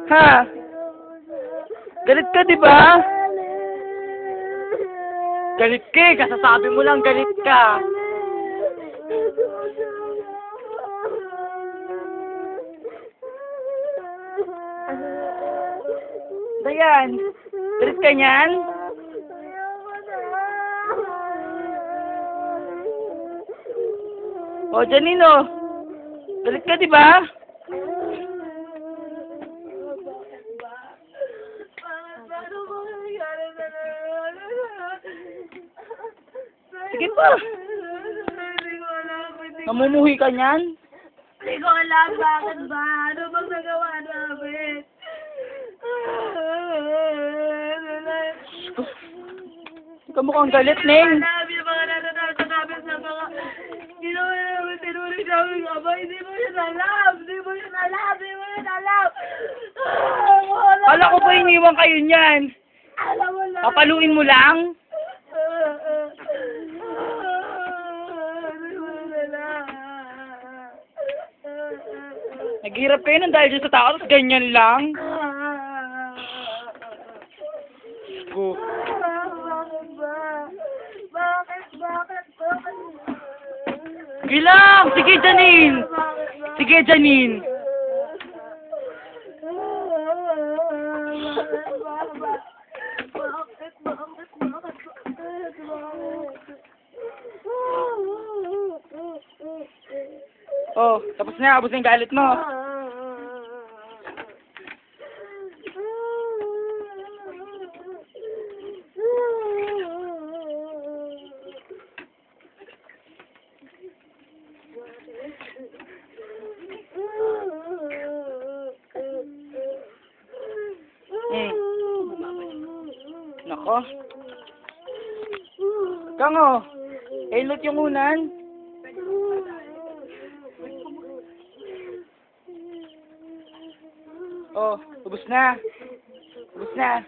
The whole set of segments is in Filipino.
Ha? Galit ka, di ba? Galit ka eh. Kasasabi mo lang galit ka. Dayan, galit ka niyan? O, Janino, galit ka, di ba? Sige pa. Namumuhi ka niyan? Hindi ko alam bakit ba. Ano bang nagawa namin? Ikaw mukhang galit, Neng. Alam yung mga natatasa namin sa mga ginawa namin, tinuloy namin aba. Hindi mo yun alam. Hindi mo yun alam. Hindi mo yun alam. Kala ko ba iniwan kayo niyan? Alam mo lang. Papaluin mo lang? Naghirap kayo nang dahil dyan sa tao, tapos ganyan lang? Go. Bakit? Sige lang! Sige, Janine! Sige, Janine! Oh, tapos na, abos na yung galit mo. Nako. Kango, ilot yung unan. Oh, ubos na. Ubos na.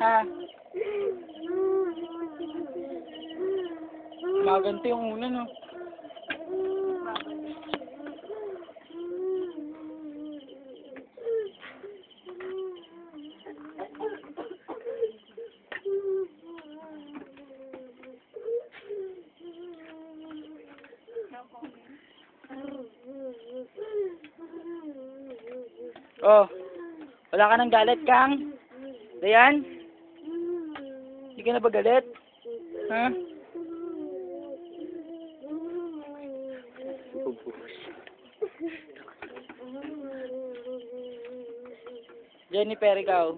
Ha? Maganto yung unan, no? Oh, wala ka nang galit, Kang? Dayan? Hindi ka na ba galit? Ha? Jennifer, ikaw?